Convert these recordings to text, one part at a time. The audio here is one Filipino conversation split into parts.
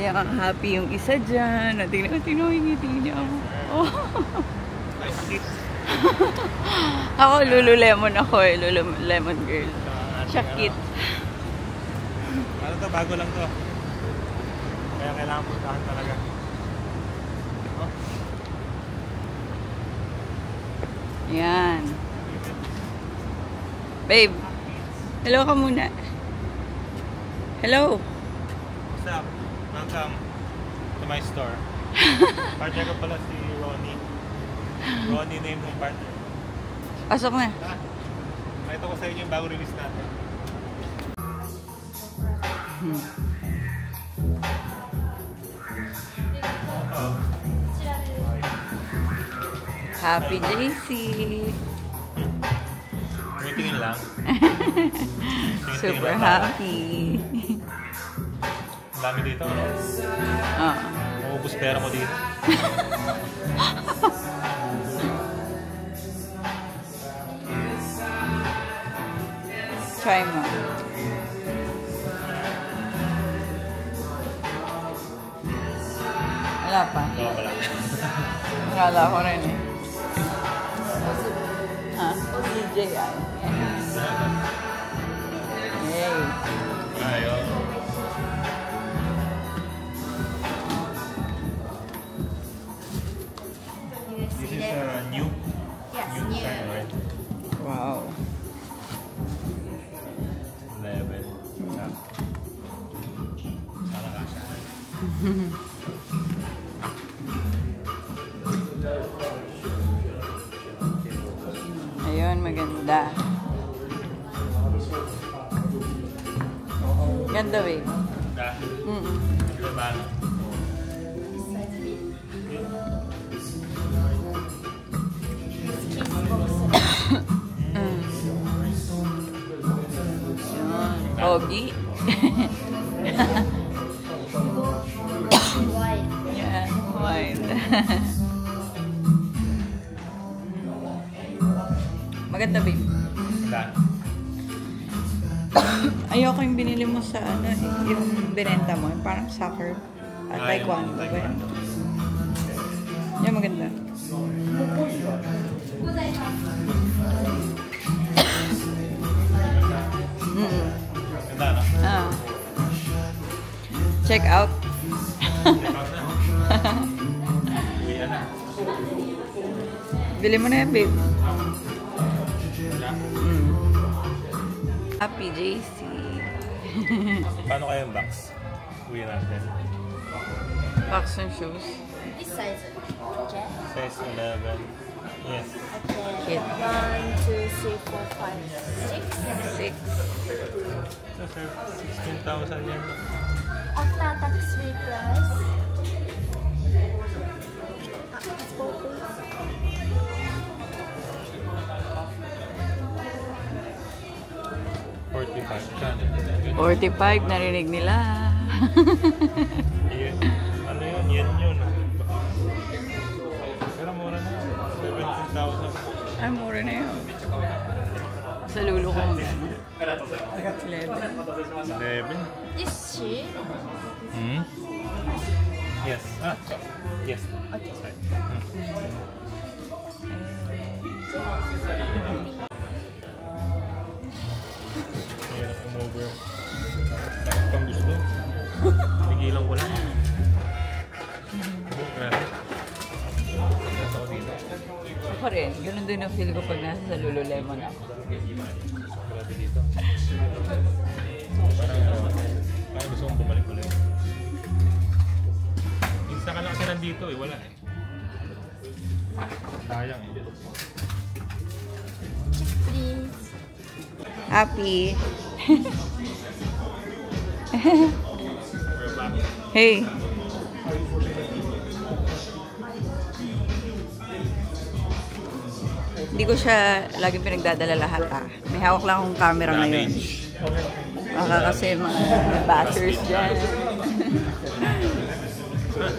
Kaya ang happy yung isa dyan. Tingnan mo yung ngiti niya. Oh. Ako Lululemon ako eh. Lululemon girl. Siya cute. Ano to? Bago lang to. Kaya kailangan puntahan talaga. Oh. Yan. Babe. Hello ka muna. Hello. What's up? Welcome to my store. Partner ko pala si Ronnie. Ronnie name ng partner. Pasok na. Nakita ko sa inyo yung bago release natin. Happy JC. Tingin lang. Super happy. Ang dami dito. Maubos pera ko dito. Try mo. Wala pa. Wala. Akala ko rin eh. DJI. Yay. Ayaw. This is a new design, right? Wow. 11. Sana kasha. Ayun, maganda. Ganda, babe. Diba? Pogi. Yeah, wide. Maganda, babe. Ayoko yung binili mo sa ano, yung binenta mo, parang soccer at taekwondo. Yan, maganda. Check out. Bili mo na yan, babe. Happy JC. Paano kaya yung box? Uwi natin. Box and shoes. This size, okay? Size 11. Yes. Okay. 1, 2, 3, 4, 5, 6. 6. So, sir, 16,000 yan. After tax-free price. $45, narinig nila. Ano yun? Yun. Pero mura na yun. 17,000. Ay, mura na yun. Sa lulo ko. 11. 11? This sheet? Yes. Yes. Okay. Over. Bakit pang gusto? Pigilan ko lang. Ako rin. Ganun din ang feel ko pag nasa sa Lululemon ako. Grabe dito. Parang gusto kong bumalik ulit. Minsan ka lang kasi nandito eh. Wala eh. Sayang eh. Please. Happy. Hey. Hindi ko siya laging pinagdadala lahat May hawak lang akong camera ngayon. Baka kasi mga bashers dyan.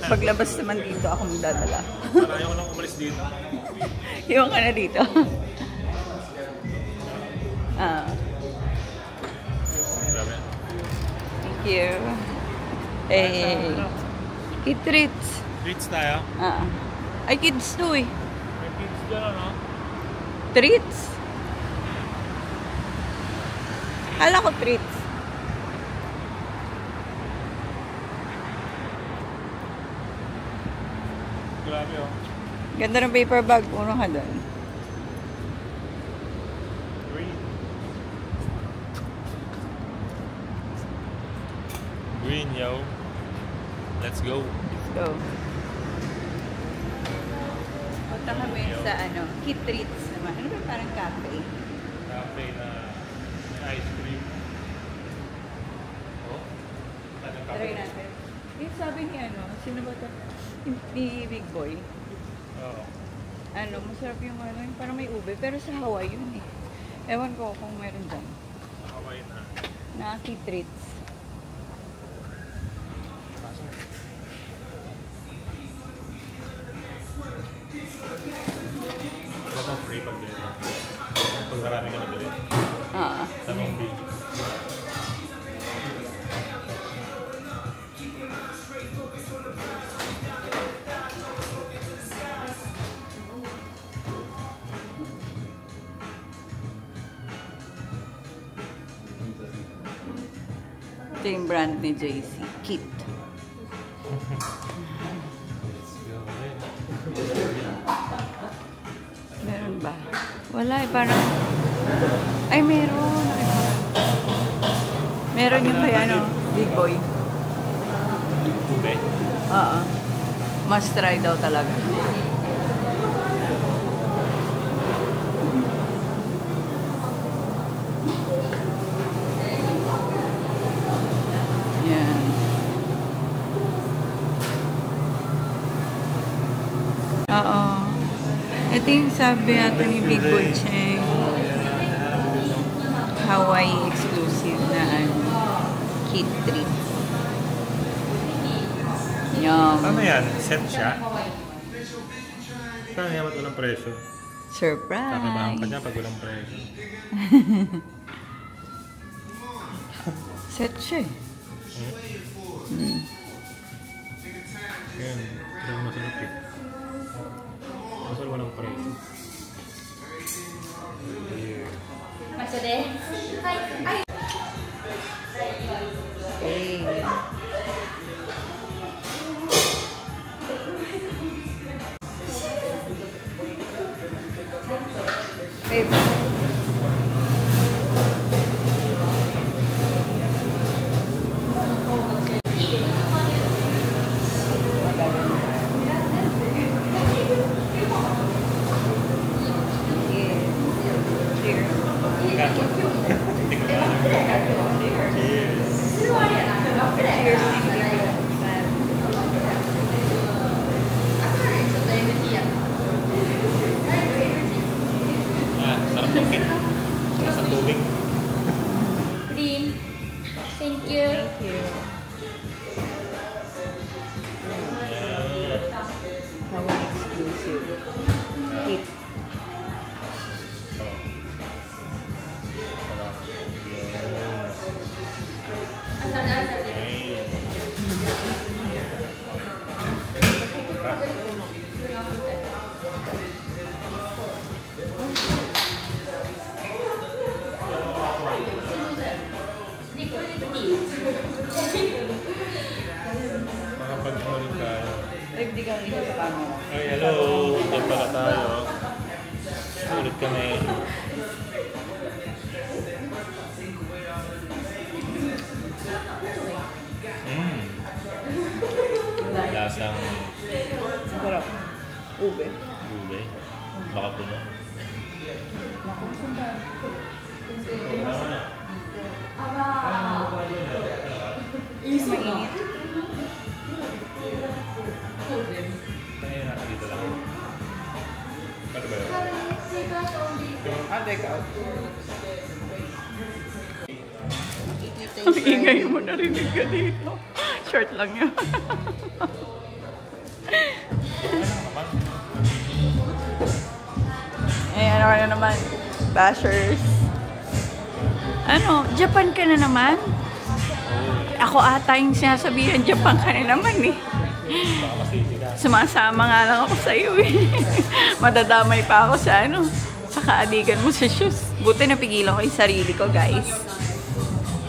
Paglabas naman dito ako magdadala. Para ayaw ko lang umalis dito. Iwan ka na dito. Thank you. Kid treats. Treats tayo. Ay, kids to eh. May kids dyan, ano? Treats? Hala ko treats. Grabe, oh. Ganda ng paper bag. Puno ka doon. Green. Green, yo. Let's go. Let's go. Punta kami sa Kid Treats naman. Ano ba parang cafe? Cafe na may ice cream. Oh? Anong cafe? Try natin. Yung sabi ni sino ba ito? Ni Big Boy. Oo. Masarap yung yung parang may ube. Pero sa Hawaii yun eh. Ewan ko kung meron dyan. Hawaii na. Na Kid Treats. Baka free pag dito. Pag marami ka nabili. Tamang big. Ito yung brand ni JC. Kit. Meron ba? Wala eh. Parang... Ay, meron. Meron yung kaya Big Boy. Ube? Oo. Must try daw talaga. Yan. Oo. Ito yung sabi natin ni Big Boy Cheng. Hawaii exclusive na Kid Treat. Yum. Ano yan? Set siya? Paano yan? Ba't walang presyo? Surprise! Kakabahan ka niya pag walang presyo. Set siya eh. Yan. Pero masarap eh. Masarap walang presyo. Yeah. Okay. Babe. Sarap ng cake. Sarap ng tubig. Green. Thank you. Thank you. Hawaii exclusive. Kit. Makapag-ulit tayo. Ay, hindi ka isa sa camera. Ay, hello! Diyan pala tayo. Ulit kami. Lasang Sarap. Ube. ube. Baka puno. Mainit. Kaya natin dito lang. Ano ba yun? Take out. Ang ingay mo, narinig ka dito. Short lang yun. Eh, ano ka na naman? Bashers. Ano? Japan ka na naman? ako ata yung sinasabihan Japan ka na naman eh. Baka masisi ka. Sumasama nga lang ako sa iyo eh. Madadamay pa ako sa ano, sa kaadikan mo sa shoes. Buti napigilan ko yung sarili ko, guys.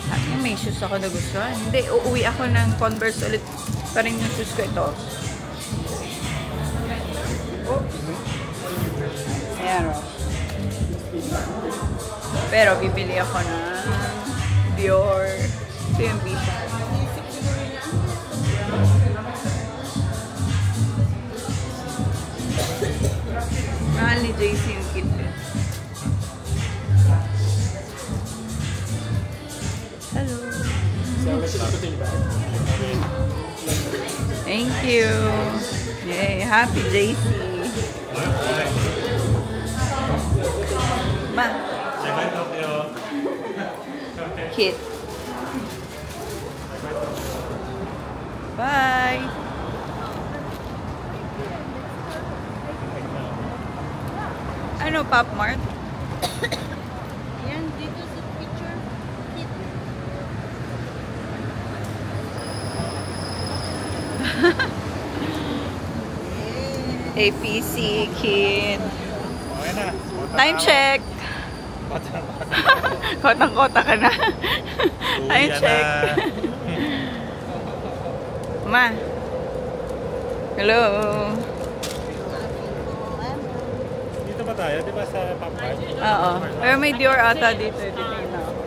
Sabi niya, may shoes ako na gustuhan. Hindi, uuwi ako ng Converse ulit pa rin yung shoes ko ito. Ayan o. Pero bibili ako ng Dior. Ito yung visa. Mahal ni JC yung kit. Hello. Thank you. Yay, happy JC. Ma. Kit. Bye. Ano, Pop Mart? Yan, dito sa picture. Kit. APC Kit. Okay na. Time check. Kotang-kota ka na. Time check. Ma. Hello. Dito ba tayo? Di ba sa Pop Mart? Oo. Pero may Dior ata dito. Dito na ako.